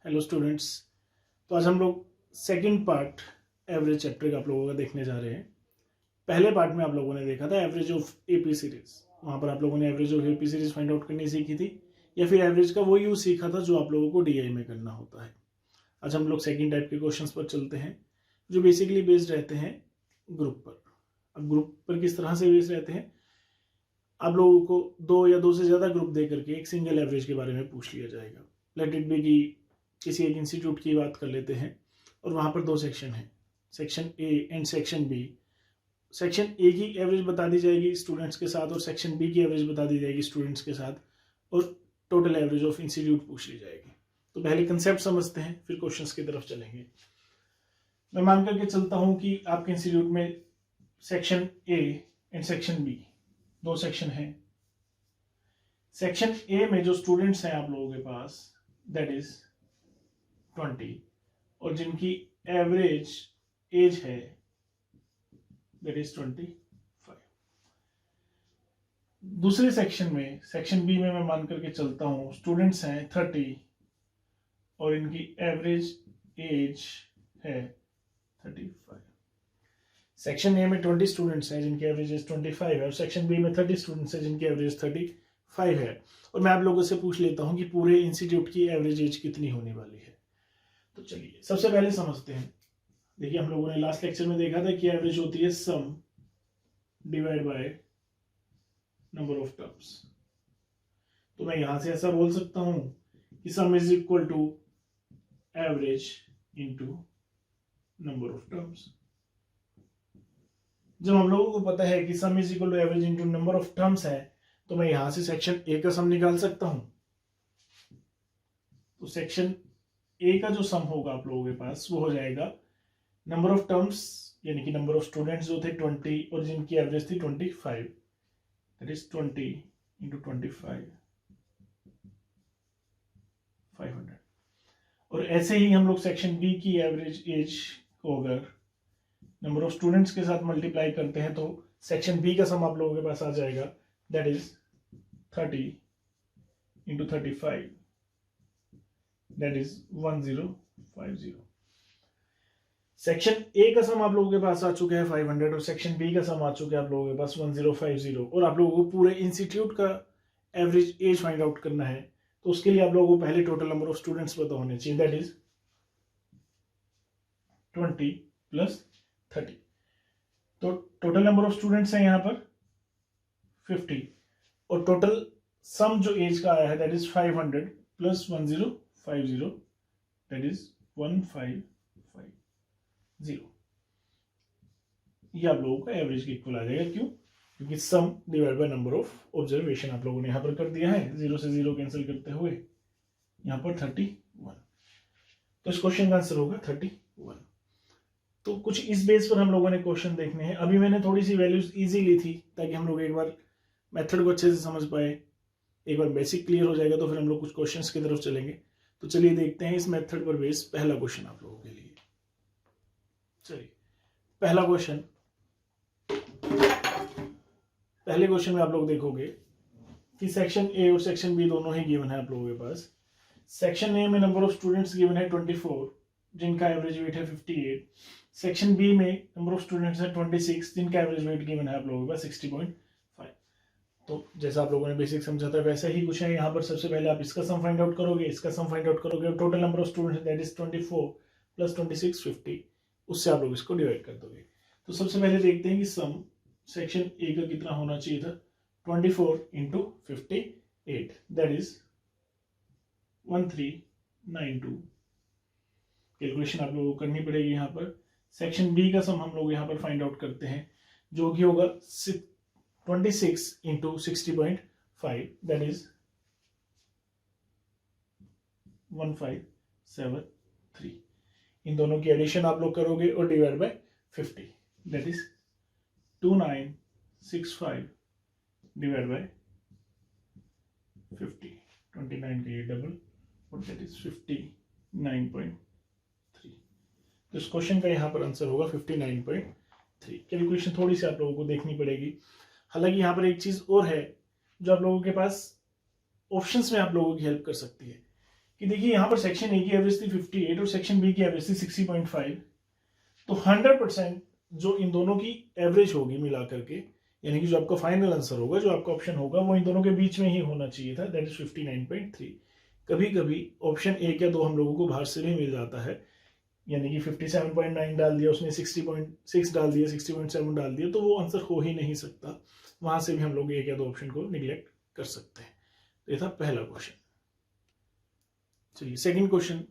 Hello students. तो आज हम लोग सेकंड पार्ट एवरेज चैप्टर का आप लोगों का देखने जा रहे हैं। पहले पार्ट में आप लोगों ने देखा था एवरेज ऑफ एपी सीरीज। वहां पर आप लोगों ने average of AP series find out करनी सीखी थी, या फिर एवरेज का वो यूज सीखा था जो आप लोगों को डीआई में करना होता है। आज हम लोग सेकेंड टाइप के क्वेश्चन पर चलते हैं जो बेसिकली बेस्ड रहते हैं ग्रुप पर। अब ग्रुप पर किस तरह से बेस्ड रहते हैं, आप लोगों को दो या दो से ज्यादा ग्रुप दे करके एक सिंगल एवरेज के बारे में पूछ लिया जाएगा। लेट इट बी की किसी एक इंस्टीट्यूट की बात कर लेते हैं और वहां पर दो सेक्शन है, section A and section B. Section A की एवरेज बता दी जाएगी स्टूडेंट्स के साथ और सेक्शन बी की एवरेज बता दी जाएगी स्टूडेंट्स के साथ, और टोटल एवरेज ऑफ इंस्टीट्यूट पूछ ली जाएगी। तो पहले कंसेप्ट समझते हैं, फिर क्वेश्चंस की तरफ चलेंगे। मैं मान करके चलता हूं कि आपके इंस्टीट्यूट में section A and section B दो सेक्शन है। सेक्शन ए में जो स्टूडेंट्स हैं आप लोगों के पास दैट इज 20, और जिनकी एवरेज एज है दैट इज 25। दूसरे सेक्शन में, सेक्शन बी में मैं मान करके चलता हूं स्टूडेंट्स हैं 30 और इनकी एवरेज एज है 35। सेक्शन ए में 20 स्टूडेंट्स हैं जिनकी एवरेज एज 25 है, और सेक्शन बी में 30 स्टूडेंट्स हैं जिनकी एवरेज 35 है। और मैं आप लोगों से पूछ लेता हूं कि पूरे इंस्टीट्यूट की एवरेज एज कितनी होने वाली है। तो चलिए सबसे पहले समझते हैं। देखिए, हम लोगों ने लास्ट लेक्चर में देखा था कि एवरेज होती है sum divide by number of terms. तो मैं यहां से ऐसा बोल सकता हूं कि sum is equal to average into number of terms. जब हम लोगों को पता है कि sum is equal to average into number of terms है, तो मैं यहां से सेक्शन ए का सम निकाल सकता हूं। तो सेक्शन ए का जो सम होगा आप लोगों के पास वो हो जाएगा नंबर ऑफ टर्म्स, यानी कि नंबर ऑफ स्टूडेंट्स जो थे 20 और जिनकी एवरेज थी 25, दैट इज 20 इंटू 25 500। और ऐसे ही हम लोग सेक्शन बी की एवरेज एज को अगर नंबर ऑफ स्टूडेंट्स के साथ मल्टीप्लाई करते हैं तो सेक्शन बी का सम आप लोगों के पास आ जाएगा that is 30 into 35 that is 1050। Section A का सम आप लोगों के पास आ चुका है 500 और सेक्शन बी का सम आ चुका है आप लोगों के पास 1050। और आप लोगों को पूरे इंस्टीट्यूट का एवरेज एज फाइंड आउट करना है, तो उसके लिए आप लोगों को पहले टोटल नंबर ऑफ स्टूडेंट्स पता होने चाहिए दैट इज 20 प्लस 30। तो टोटल नंबर ऑफ स्टूडेंट्स हैं यहाँ पर 50 और टोटल सम जो एज का आया है that is 500 plus 1050 that is 1550। ये आप लोगों का एवरेज के इक्वल आ जाएगा। क्यों? क्योंकि sum divide by number of observation आप लोगों ने यहां पर कर दिया है, 0 से 0 कैंसिल करते हुए यहां पर 31। तो इस क्वेश्चन का आंसर होगा 31। तो कुछ इस बेस पर हम लोगों ने क्वेश्चन देखने हैं। अभी मैंने थोड़ी सी वैल्यूज इजी ली थी ताकि हम लोग एक बार मेथड को अच्छे से समझ पाए, एक बार बेसिक क्लियर हो जाएगा तो फिर हम लोग कुछ क्वेश्चंस की तरफ चलेंगे। तो चलिए देखते हैं इस मेथड पर बेस पहला क्वेश्चन आप लोगों के लिए। चलिए पहला क्वेश्चन, पहले क्वेश्चन में आप लोग देखोगे कि सेक्शन ए और सेक्शन बी दोनों ही गिवन है आप लोगों के पास। सेक्शन ए में नंबर ऑफ स्टूडेंट्स गिवन है 24 जिनका एवरेज वेट है 58। सेक्शन बी में नंबर ऑफ स्टूडेंट्स है 26 जिनका एवरेज वेट गिवन है आप लोगों के पास 60.5। तो जैसा आप लोगों ने बेसिक समझा था वैसा ही कुछ है यहाँ पर। सबसे पहले आप इसका सम फाइंड आउट करोगे, इसका सम फाइंड आउट करोगे और total number of students that is 24 plus 26 50, उससे आप लोग इसको डिवाइड कर दोगे। तो सबसे पहले देखते हैं कि सम सेक्शन ए का कितना होना चाहिए था। 24 इंटू 58 दैट इज 1392। कैलकुलेशन आप लोगों को करनी पड़ेगी यहाँ पर। सेक्शन बी का सम हम लोग यहाँ पर फाइंड आउट करते हैं जो कि होगा 26 इंटू 60.5 दैट इज 1573। इन दोनों की एडिशन आप लोग करोगे और divide by 50 that is 2965 divide by 50। 29 का ये डबल और दैट इज 59.3। तो इस क्वेश्चन का यहाँ पर आंसर होगा 59.3। कैलकुलेशन थोड़ी सी आप लोगों को देखनी पड़ेगी। हालांकि यहाँ पर एक चीज और है जो आप लोगों के पास ऑप्शंस में आप लोगों की हेल्प कर सकती है कि देखिए यहाँ पर सेक्शन ए की एवरेज थी 58 और सेक्शन बी की एवरेज थी 60.5। तो 100% जो इन दोनों की एवरेज होगी मिला करके, यानी कि जो आपका फाइनल आंसर होगा, जो आपका ऑप्शन होगा, वो इन दोनों के बीच में ही होना चाहिए था, दैट इज 59.3। कभी कभी ऑप्शन 1 या 2 हम लोगों को बाहर से भी मिल जाता है, यानी कि 57.9 डाल दिया उसने, 60.6 डाल दिया, 60.7 डाल दिया, तो वो आंसर हो ही नहीं सकता। वहां से भी हम लोग 1 या 2 ऑप्शन को निगलेक्ट कर सकते हैं। तो ये था पहला क्वेश्चन। चलिए सेकंड क्वेश्चन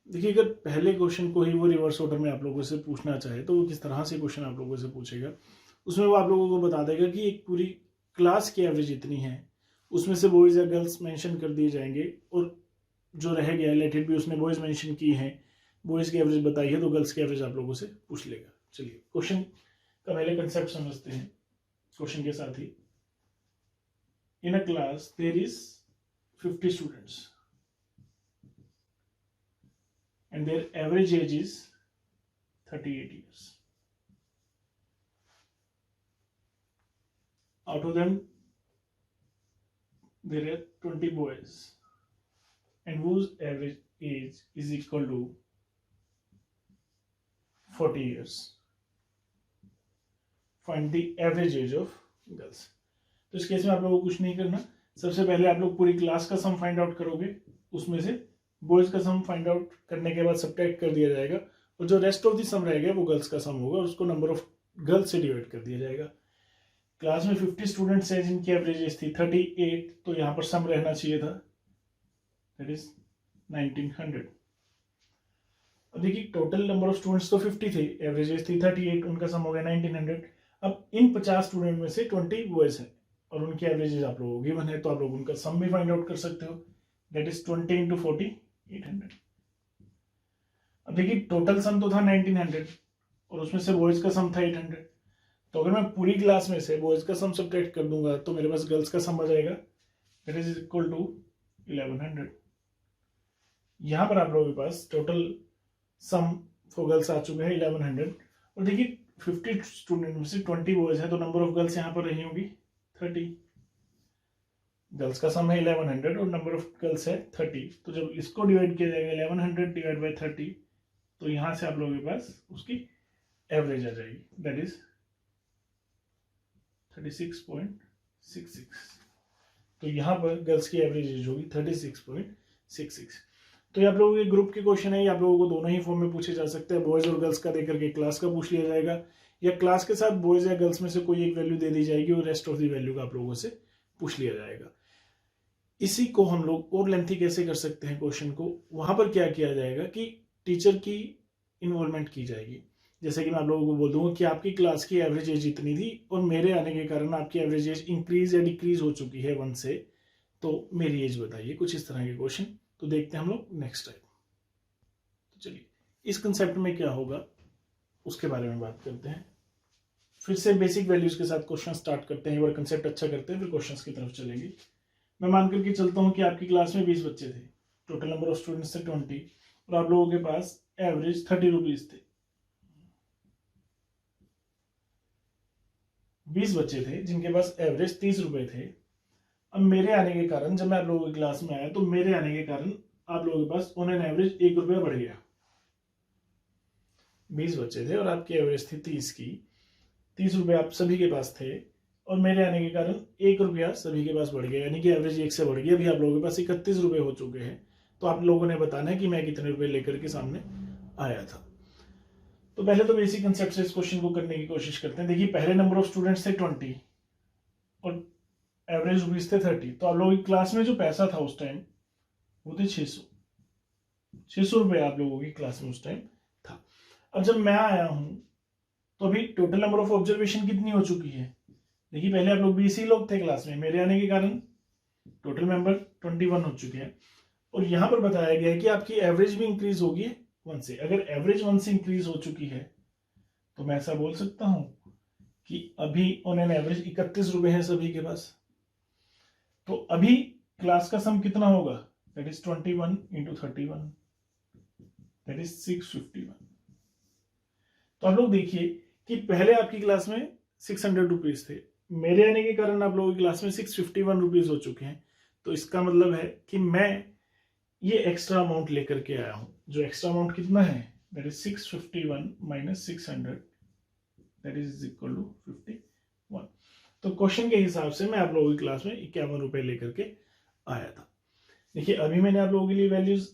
देखिए, अगर पहले क्वेश्चन को ही वो रिवर्स ऑर्डर में आप लोगों से पूछना चाहे तो वो किस तरह से क्वेश्चन आप लोगों से पूछेगा। उसमें वो आप लोगों को बता देगा कि एक पूरी क्लास की एवरेज इतनी है, उसमें से बॉयज या गर्ल्स मेंशन कर दिए जाएंगे, और जो रह गया लेट इट बी उसने बॉयज मेंशन की है, बॉयज की एवरेज बताई है, तो गर्ल्स की एवरेज आप लोगों से पूछ लेगा। चलिए क्वेश्चन का पहले कंसेप्ट समझते हैं क्वेश्चन के साथ ही। In a class there is 50 students and their average age is 38 years. Out of them, there are 20 boys, and whose average age is equal to 40 years. Find the average age of girls. तो इस case में आप लोगों को कुछ नहीं करना, सबसे पहले आप लोग पूरी क्लास का सम फाइंड आउट करोगे, उसमें से बॉयज का सम फाइंड आउट करने के बाद सब्ट्रैक्ट कर दिया जाएगा, और जो रेस्ट ऑफ द सम रहेगा वो गर्ल्स का सम होगा, उसको नंबर ऑफ गर्ल्स से डिवाइड कर दिया जाएगा। क्लास में 50 स्टूडेंट्स हैं जिनकी एवरेज एज थी 38, तो यहाँ पर सम रहना चाहिए था, दैट इज 1900। अब देखिए टोटल नंबर ऑफ स्टूडेंट्स तो 50 थे, एवरेज एज थी 38, उनका सम हो गया 1900। अब इन 50 स्टूडेंट में से 20 बॉयज हैं और उनकी एवरेज एज आप लोगों को गिवन है, तो आप लोग उनका सम भी फाइंड आउट कर सकते हो, दैट इज 20 into 40 800। अब देखिए टोटल सम तो था 1900 और उसमें से बॉयज का सम था 800, तो अगर मैं पूरी क्लास में से बॉयज का सम सब्ट्रैक्ट कर दूंगा तो मेरे पास गर्ल्स का सम आ जाएगा, दैट इज इक्वल टू 1100। यहां पर आप लोगों के पास टोटल सम फॉर गर्ल्स आ चुके हैं 1100, और देखिए 50 स्टूडेंट में से 20 बॉयज है, तो नंबर ऑफ गर्ल्स यहां पर रही होंगी 30। गर्ल्स का सम है 1100 और नंबर ऑफ गर्ल्स है 30, तो जब इसको डिवाइड किया जाएगा 1100 डिवाइड बाय 30, तो यहां से आप लोगों के पास उसकी एवरेज आ जाएगी, दैट इज 36.66। तो यहां पर गर्ल्स की एवरेज एज होगी 36.66। तो ये आप लोगों के ग्रुप के क्वेश्चन है, ये आप लोगों को दोनों ही फॉर्म में पूछे जा सकते हैं, बॉयज और गर्ल्स का देकर के क्लास का पूछ लिया जाएगा, या क्लास के साथ बॉयज या गर्ल्स में से कोई एक वैल्यू दे दी जाएगी और रेस्ट ऑफ द वैल्यू का आप लोगों से पूछ लिया जाएगा। इसी को हम लोग और लेंथी कैसे कर सकते हैं क्वेश्चन को, वहां पर क्या किया जाएगा कि टीचर की इन्वॉल्वमेंट की जाएगी। जैसे कि मैं आप लोगों को बोल दूंगा कि आपकी क्लास की एवरेज एज इतनी थी और मेरे आने के कारण आपकी एवरेज एज इंक्रीज या डिक्रीज हो चुकी है 1 से, तो मेरी एज बताइए, कुछ इस तरह के क्वेश्चन। तो देखते हैं हम लोग नेक्स्ट टाइम। तो चलिए इस कंसेप्ट में क्या होगा उसके बारे में बात करते हैं। फिर से बेसिक वैल्यूज के साथ क्वेश्चन स्टार्ट करते हैं, एक बार कंसेप्ट अच्छा करते हैं फिर क्वेश्चंस की तरफ चलेंगे। मैं मान करके चलता हूं कि आपकी क्लास में 20 बच्चे थे, टोटल नंबर ऑफ स्टूडेंट्स थे 20, और आप लोगों के पास एवरेज 30 रुपीज थे। 20 बच्चे थे जिनके पास एवरेज 30 रुपए थे। अब मेरे आने के कारण, जब मैं आप लोगों की क्लास में आया, तो मेरे आने के कारण आप लोगों के पास ऑन एन एवरेज 1 रुपया बढ़ गया। 20 बच्चे थे और आपकी एवरेज थी 30 की, 30 रुपये आप सभी के पास थे, और मेरे आने के कारण 1 रुपया सभी के पास बढ़ गया, यानी कि एवरेज 1 से बढ़ गया। अभी आप लोगों के पास 31 रुपये हो चुके हैं, तो आप लोगों ने बताना है कि मैं कितने रुपए लेकर के सामने आया था। तो पहले तो बेसिक कंसेप्ट से इस क्वेश्चन को करने की कोशिश करते हैं। देखिए पहले नंबर ऑफ स्टूडेंट्स थे 20 और एवरेज रुपीज थे 30, तो आप लोगों की क्लास में जो पैसा था उस टाइम वो थे 600 रुपये आप लोगों की क्लास में उस टाइम था। अब जब मैं आया हूं तो अभी टोटल नंबर ऑफ ऑब्जर्वेशन कितनी हो चुकी है। देखिए पहले आप लोग 20 ही लोग थे क्लास में, मेरे आने के कारण टोटल मेंबर 21 हो चुके हैं, और यहां पर बताया गया है कि आपकी एवरेज भी इंक्रीज होगी 1 से। अगर एवरेज 1 से इंक्रीज हो चुकी है तो मैं ऐसा बोल सकता हूं कि अभी ऑन एन एवरेज 31 रुपए है सभी के पास। तो अभी क्लास का सम कितना होगा, that is 21 into 31, that is 651। तो आप लोग देखिए कि पहले आपकी क्लास में 600 रुपीज थे, मेरे आने के कारण आप लोगों की क्लास में 651 रुपीज हो चुके हैं। तो इसका मतलब है कि मैं ये एक्स्ट्रा अमाउंट लेकर के आया हूं, जो एक्स्ट्रा अमाउंट कितना है, that is 651 minus 600, that is equal to 51। तो क्वेश्चन के हिसाब से मैं आप लोगों की क्लास में 51 रुपए लेकर के आया था। देखिए अभी मैंने आप लोगों के लिए वैल्यूज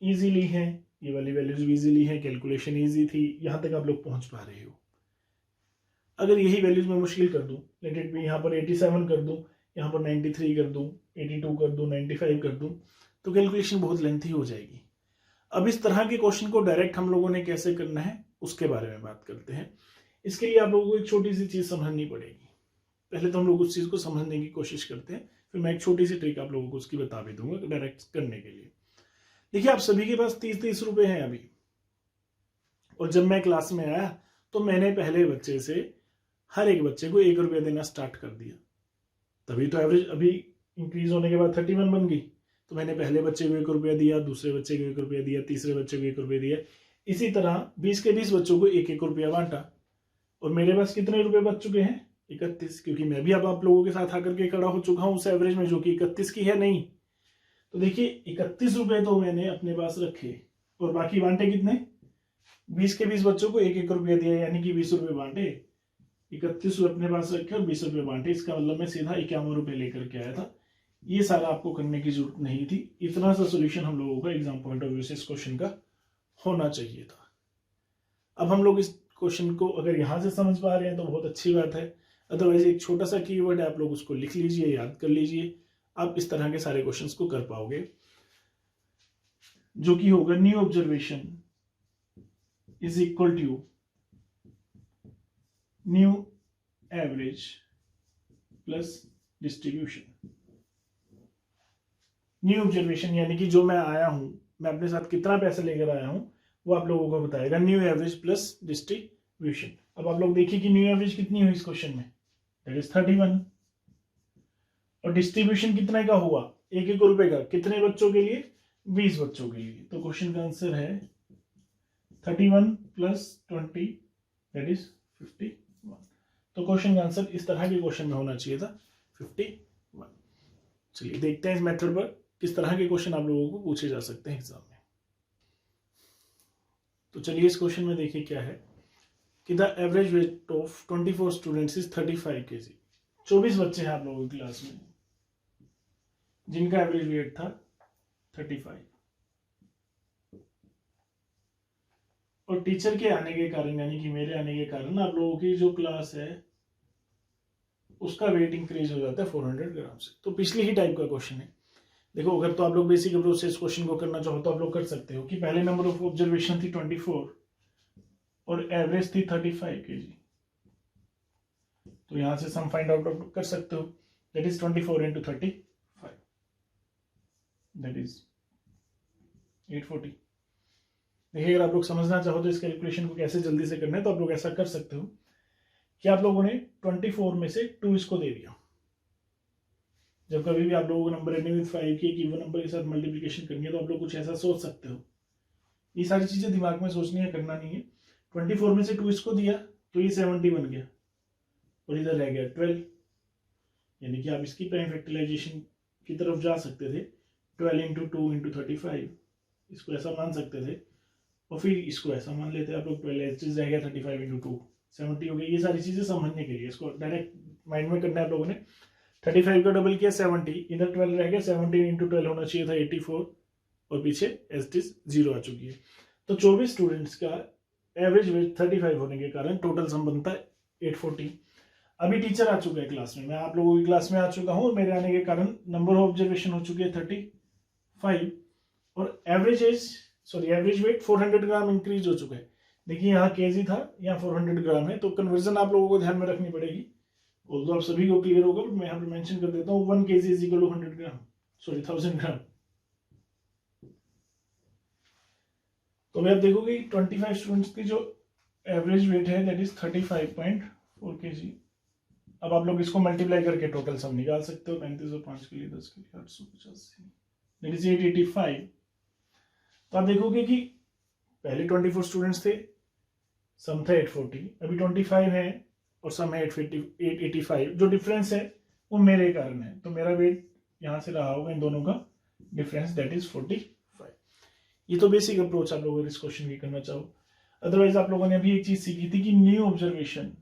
इजी ली हैं, ये वाली वैल्यूज इजी ली है, कैलकुलेशन इजी थी, यहां तक आप लोग पहुंच पा रहे हो। अगर यही वैल्यूज मैं मुश्किल कर दूं, लेट इट बी यहाँ पर 87 कर दूं, यहाँ पर 93 कर दूं, 82 कर दूं, 95 कर दूं, तो कैलकुलेशन बहुत लेंथी हो जाएगी। अब इस तरह के क्वेश्चन को डायरेक्ट हम लोगों ने कैसे करना है उसके बारे में बात करते हैं। इसके लिए आप लोगों को एक छोटी सी चीज समझनी पड़ेगी। पहले तो हम लोग उस चीज को समझने की कोशिश करते हैं, फिर मैं एक छोटी सी ट्रिक आप लोगों को उसकी बता भी दूंगा डायरेक्ट करने के लिए। देखिए आप सभी के पास 30-30 रुपए हैं अभी, और जब मैं क्लास में आया तो मैंने पहले बच्चे से हर एक बच्चे को 1 रुपया देना स्टार्ट कर दिया। तभी तो एवरेज अभी इंक्रीज होने के बाद 31 बन गई। तो मैंने पहले बच्चे को 1 रुपया दिया, दूसरे बच्चे को 1 रुपया दिया, तीसरे बच्चे को 1 रुपया दिया, इसी तरह 20 के 20 बच्चों को 1-1 रुपया बांटा, और मेरे पास कितने रुपए बच चुके हैं, 31, क्योंकि मैं भी अब आप लोगों के साथ आकर के खड़ा हो चुका हूं उस एवरेज में जो कि 31 की है नहीं। तो देखिए 31 रुपए तो मैंने अपने पास रखे, और बाकी बांटे कितने, 20 के 20 बच्चों को 1-1 रुपया दिया, यानी कि 20 रुपए बांटे, 31 अपने पास रखे और 20 रुपए बांटे। इसका मतलब मैं सीधा 51 रुपए लेकर के आया था। ये सारा आपको करने की जरूरत नहीं थी, इतना सा सोल्यूशन हम लोगों का एग्जाम पॉइंट ऑफ व्यू से इस क्वेश्चन का होना चाहिए था। अब हम लोग इस क्वेश्चन को अगर यहां से समझ पा रहे हैं तो बहुत अच्छी बात है, अदरवाइज एक छोटा सा कीवर्ड है, आप लोग उसको लिख लीजिए, याद कर लीजिए, आप इस तरह के सारे क्वेश्चंस को कर पाओगे, जो कि होगा new observation is equal to new average plus distribution. New observation यानी कि जो मैं आया हूं, मैं अपने साथ कितना पैसा लेकर आया हूं वो आप लोगों को बताएगा न्यू एवरेज प्लस डिस्ट्रीब्यूशन। अब आप लोग देखिए कि न्यू एवरेज कितनी हुई इस क्वेश्चन में, दैट इज 31, और डिस्ट्रीब्यूशन कितने का हुआ, 1-1 रुपए का, कितने बच्चों के लिए, 20 बच्चों के लिए। तो क्वेश्चन का आंसर है 31 प्लस 20 दैट इज 51। तो क्वेश्चन का आंसर इस तरह के क्वेश्चन में होना चाहिए था 51। चलिए देखते हैं इस मेथड पर किस तरह के क्वेश्चन आप लोगों को पूछे जा सकते हैं एग्जाम में। तो चलिए इस क्वेश्चन में देखिए क्या है कि the average weight of 24 students is 35 kg। 24 बच्चे हैं आप लोगों की क्लास में जिनका एवरेज वेट था 35, और टीचर के आने के कारण यानी कि मेरे आने के कारण आप लोगों की जो क्लास है उसका वेट इंक्रीज हो जाता है 400 ग्राम से। तो पिछली ही टाइप का क्वेश्चन है। देखो अगर तो आप लोग बेसिक अप्रोच से इस क्वेश्चन को करना चाहो तो आप लोग कर सकते हो कि पहले नंबर ऑफ ऑब्जर्वेशन थी 24 और एवरेज थी 35 kg। तो यहां से सम फाइंड आउट कर सकते हो, that is 24 into 35, that is 840। देखिए अगर आप लोग समझना चाहो तो इस कैलकुलेशन को कैसे जल्दी से करना है तो आप लोग ऐसा कर सकते हो कि आप लोगों ने 24 में से 2 इसको दे दिया। जब कभी भी आप लोगों को नंबर एंडिंग विद 5 की एक इवन नंबर के साथ मल्टीप्लिकेशन करनी है तो आप लोग कुछ ऐसा सोच सकते हो। ये सारी चीजें दिमाग में सोचनी है, करना नहीं है। 24 में से 2 इसको दिया तो ये 70 बन गया और इधर रह गया 12, यानी कि आप इसकी प्राइम फैक्टराइजेशन की तरफ जा सकते थे। 12 into 2 into 35 इसको ऐसा मान सकते थे और फिर इसको ऐसा मान लेते आप लोग। 12 रह गया 35 into 2 70 हो गया। ये सारी चीजें समझने के लिए इसको डायरेक्ट माइंड में करना है आप लोगों ने। 35 का डबल किया 70, इधर 12 रह गया, 17 into 12 होना चाहिए था 84 और पीछे एज इट इज 0 आ चुकी है। तो 24 स्टूडेंट्स का एवरेज वेट 35 होने के कारण टोटल सम बनता है 840। अभी टीचर आ चुका है क्लास में, मैं आप लोगों की क्लास में आ चुका हूं, मेरे आने के कारण नंबर ऑफ ऑब्जर्वेशन हो चुकी है 35 और एवरेज वेट 400 ग्राम इंक्रीज हो चुका है। देखिए यहाँ केजी था, यहाँ 400 ग्राम है, तो कन्वर्जन आप लोगों को ध्यान में रखनी पड़ेगी। ऑल्दो आप सभी को क्लियर होगा, मैं यहाँ पे मेंशन कर देता हूँ 1 kg is equal to 100 gram, sorry 1000 gram. तो अभी आप देखोगे 25 स्टूडेंट्स की जो एवरेज वेट है दैट इज 35.4 kg। अब आप लोग इसको मल्टीप्लाई करके टोटल सम निकाल सकते हो। 35 और 5 के लिए 10 के लिए 885 दैट इज 885। तो आप देखोगे कि पहले 24 स्टूडेंट्स थे, सम था 840, अभी 25 है और सम है 885। जो डिफरेंस है वो मेरे कारण है, तो मेरा वेट यहां से रहा होगा इन दोनों का डिफरेंस दैट इज 45। ये तो बेसिक अप्रोच आप लोगों को इस क्वेश्चन की करना चाहो। अदरवाइज आप लोगों ने अभी एक चीज सीखी थी कि new observation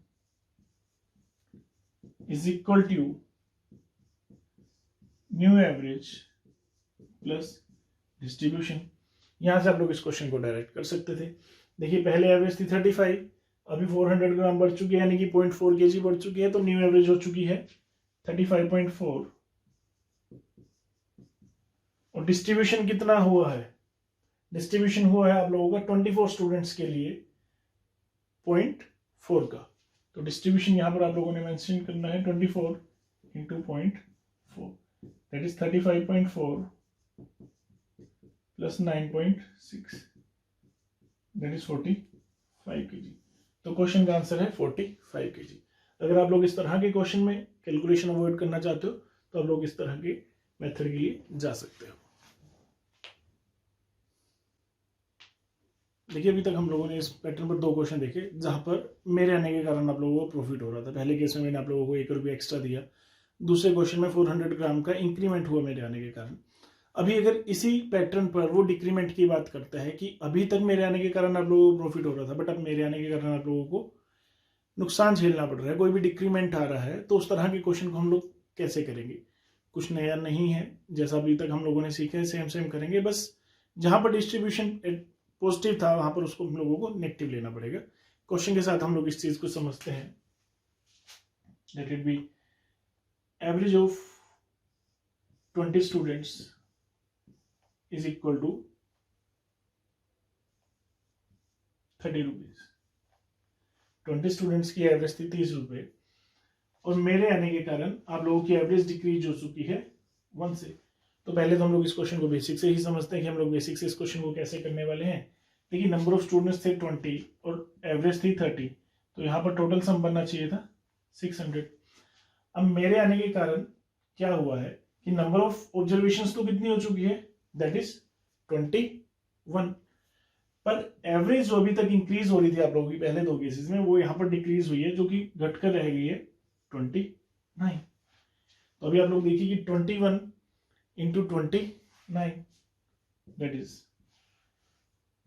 is equal to new average plus distribution. यहां से आप लोग इस क्वेश्चन को डायरेक्ट कर सकते थे। देखिए पहले एवरेज थी 35, अभी 400 ग्राम बढ़ चुकी है, यानी कि 0.4 kg बढ़ चुकी है, तो न्यू एवरेज हो चुकी है 35.4। और डिस्ट्रीब्यूशन कितना हुआ है? डिस्ट्रीब्यूशन हुआ है आप लोगों का 24 स्टूडेंट्स के लिए 0.4 का। तो डिस्ट्रीब्यूशन यहां पर आप लोगों ने मेंशन करना है 24 into 0.4, that is 35.4 plus 9.6, that is 45 kg। तो क्वेश्चन का आंसर है 45 kg। अगर आप लोग इस तरह के क्वेश्चन में कैलकुलेशन अवॉइड करना चाहते हो तो आप लोग इस तरह के मेथड के लिए जा सकते हो। देखिए अभी तक हम लोगों ने इस पैटर्न पर 2 क्वेश्चन देखे जहां पर मेरे आने के कारण आप लोगों को प्रॉफिट हो रहा था। पहले केस में मैंने आप लोगों को 1 रुपया एक्स्ट्रा दिया, दूसरे क्वेश्चन में 400 ग्राम का इंक्रीमेंट हुआ मेरे आने के कारण। अभी अगर इसी पैटर्न पर वो डिक्रीमेंट की बात करता है कि अभी तक मेरे आने के कारण आप लोगों को प्रॉफिट हो रहा था, बट अब मेरे आने के कारण आप लोगों को नुकसान झेलना पड़ रहा है, कोई भी डिक्रीमेंट आ रहा है, तो उस तरह के क्वेश्चन को हम लोग कैसे करेंगे? कुछ नया नहीं है, जैसा अभी तक हम लोगों ने सीखा है सेम सेम करेंगे, बस जहां पर डिस्ट्रीब्यूशन पॉजिटिव था वहां पर उसको हम लोगों को नेगेटिव लेना पड़ेगा। क्वेश्चन के साथ हम लोग इस चीज को समझते हैं। Let it be average of 20 students is equal to 30 rupees. 20 students की एवरेज थी 30 रुपए, और मेरे आने के कारण आप लोगों की एवरेज डिक्रीज हो चुकी है 1 से। तो पहले तो हम लोग इस क्वेश्चन को बेसिक से ही समझते हैं कि हम लोग बेसिक से इस क्वेश्चन को कैसे करने वाले हैं। देखिए नंबर ऑफ स्टूडेंट्स थे 20 और एवरेज थी 30, तो यहाँ पर टोटल सम बनना चाहिए था 600। अब मेरे आने के कारण क्या हुआ है कि नंबर ऑफ ऑब्जर्वेशंस तो कितनी हो चुकी है, दैट इज 21, पर एवरेज जो अभी तक इंक्रीज हो रही थी आप लोगों की पहले 2 केसेस में, वो यहाँ पर डिक्रीज हुई है, जो कि घटकर रह गई है 29। तो अभी आप लोग देखिए कि 21 इंटू 29 दैट इज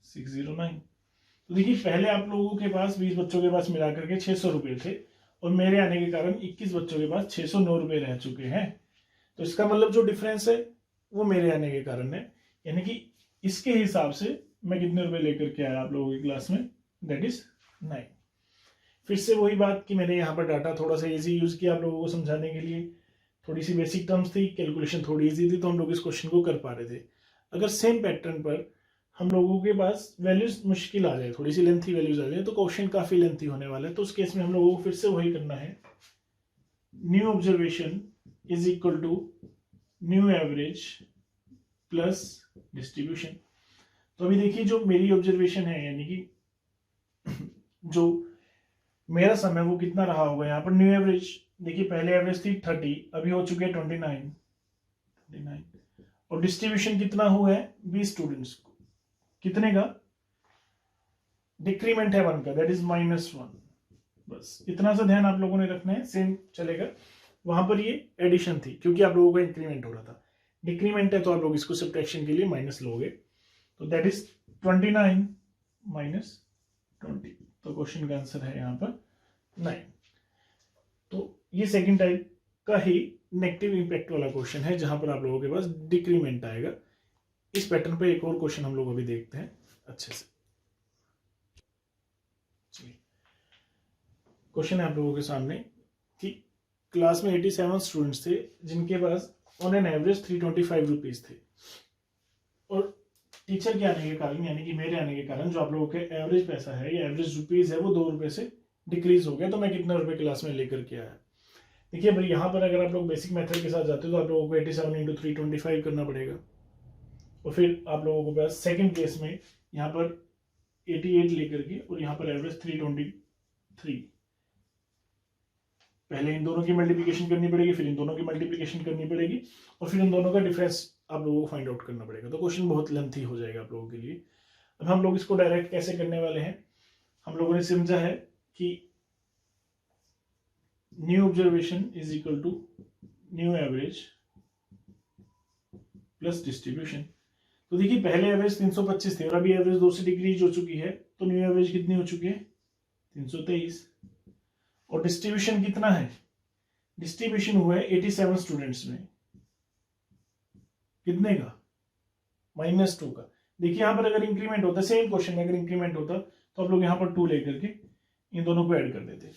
609। तो देखिए पहले आप लोगों के पास 20 बच्चों के पास मिलाकर के 600 रुपए थे, और मेरे आने के कारण 21 बच्चों के पास 609 रुपए रह चुके हैं। तो इसका मतलब जो डिफरेंस है वो मेरे आने के कारण है, यानी कि इसके हिसाब से मैं कितने रुपए लेकर के आया आप लोगों की क्लास में, दैट इज 9। फिर से वही बात कि मैंने यहाँ पर डाटा थोड़ा सा इजी यूज किया आप लोगों को समझाने के लिए, थोड़ी सी बेसिक टर्म्स थी, कैलकुलेशन थोड़ी इजी थी, तो हम लोग इस क्वेश्चन को कर पा रहे थे। अगर सेम पैटर्न पर हम लोगों के पास वैल्यूज मुश्किल आ जाए, थोड़ी सी लेंथी वैल्यूज आ जाए, तो क्वेश्चन काफी लेंथी होने वाला है। तो उस केस में हम लोगों को फिर से वही करना है, new observation is equal to new average plus distribution. तो अभी देखिए जो मेरी ऑब्जर्वेशन है, यानी कि जो मेरा समय वो कितना रहा होगा यहाँ पर न्यू एवरेज। देखिए पहले एवरेज थी 30, अभी हो चुके हैं 29, और डिस्ट्रीब्यूशन कितना हुआ है 20 स्टूडेंट्स को, कितने का? डिक्रीमेंट है 1 का, दैट इज -1। बस इतना सा ध्यान आप लोगों ने रखना है, सेम चलेगा। वहां पर ये एडिशन थी क्योंकि आप लोगों का इंक्रीमेंट हो रहा था, डिक्रीमेंट है तो आप लोग इसको सब्ट्रैक्शन के लिए माइनस लोगे, तो दैट इज 29 माइनस 20। तो क्वेश्चन का आंसर है यहाँ पर 9। तो ये सेकंड टाइप का ही नेगेटिव इंपैक्ट वाला क्वेश्चन है, जहां पर आप लोगों के पास डिक्रीमेंट आएगा। इस पैटर्न पे एक और क्वेश्चन हम लोग अभी देखते हैं अच्छे से। चलिए क्वेश्चन है आप लोगों के सामने कि क्लास में 87 स्टूडेंट्स थे जिनके pass on an average 325 rupees थे, और टीचर के आने के कारण, यानी कि मेरे आने के कारण, जो आप लोगों के एवरेज पैसा है या एवरेज रुपीज है वो 2 रुपए से डिक्रीज हो गया। तो मैं कितना रुपए क्लास में लेकर के आया? देखिए भाई यहाँ पर अगर आप लोग बेसिक मेथड के साथ जाते हो तो आप लोगों को 87 इंटू 325 करना पड़ेगा, और फिर आप लोगों को पास सेकंड केस में यहाँ पर 88 लेकर के, और यहाँ पर एवरेज 323। पहले इन दोनों की मल्टीप्लिकेशन करनी पड़ेगी, फिर इन दोनों की मल्टीप्लिकेशन करनी पड़ेगी, और फिर इन दोनों का डिफरेंस आप लोगों को फाइंड आउट करना पड़ेगा। तो क्वेश्चन बहुत लेंथी हो जाएगा आप लोगों के लिए। अब हम लोग इसको डायरेक्ट कैसे करने वाले हैं? हम लोगों ने समझा है कि new observation is equal to new average plus distribution. तो देखिए पहले एवरेज 325 थे और अभी एवरेज 2 से डिक्रीज हो चुकी है, तो न्यू एवरेज कितनी हो चुकी है 323। और डिस्ट्रीब्यूशन कितना है, डिस्ट्रीब्यूशन हुआ है 87 स्टूडेंट्स में, कितने का -2 का। देखिए यहाँ पर अगर इंक्रीमेंट होता, सेम क्वेश्चन में अगर इंक्रीमेंट होता तो आप लोग यहाँ पर 2 लेकर के इन दोनों को ऐड कर देते।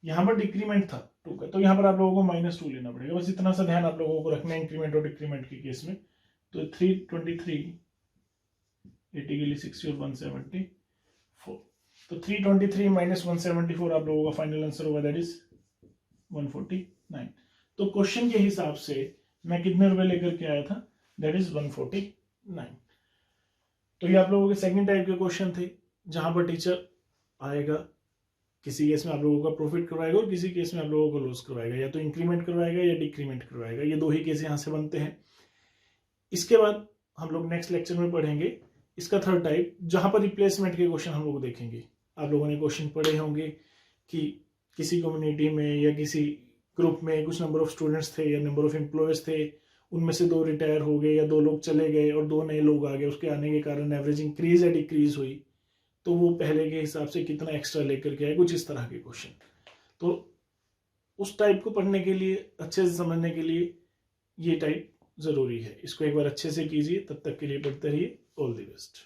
यहाँ पर डिक्रीमेंट था 2 का, तो यहाँ पर आप लोगों को -2 लेना पड़ेगा। बस इतना सा ध्यान आप लोगों को रखना है इंक्रीमेंट और डिक्रीमेंट के केस में। तो 323, 80 के लिए 60 और 174, तो 323 - 174 आप लोगों का फाइनल आंसर होगा, दैट इज 149। तो क्वेश्चन के हिसाब से मैं कितने रुपए लेकर के आया था, दैट इज 149। तो ये आप लोगों के सेकंड टाइप के क्वेश्चन थे, जहां पर टीचर आएगा, किसी केस में आप लोगों का प्रॉफिट करवाएगा और किसी केस में आप लोगों को लॉस करवाएगा, या तो इंक्रीमेंट करवाएगा या डिक्रीमेंट करवाएगा। ये 2 ही केस यहाँ से बनते हैं। इसके बाद हम लोग नेक्स्ट लेक्चर में पढ़ेंगे इसका थर्ड टाइप, जहां पर रिप्लेसमेंट के क्वेश्चन हम लोग देखेंगे। आप लोगों ने क्वेश्चन पढ़े होंगे कि किसी कम्युनिटी में या किसी ग्रुप में कुछ नंबर ऑफ स्टूडेंट्स थे या नंबर ऑफ एम्प्लॉयज थे, उनमें से 2 रिटायर हो गए या 2 लोग चले गए और 2 नए लोग आ गए, उसके आने के कारण एवरेज इंक्रीज या डिक्रीज हुई, तो वो पहले के हिसाब से कितना एक्स्ट्रा लेकर के आए, कुछ इस तरह के क्वेश्चन। तो उस टाइप को पढ़ने के लिए, अच्छे से समझने के लिए ये टाइप जरूरी है। इसको एक बार अच्छे से कीजिए, तब तक के लिए पढ़ते रहिए। All the best.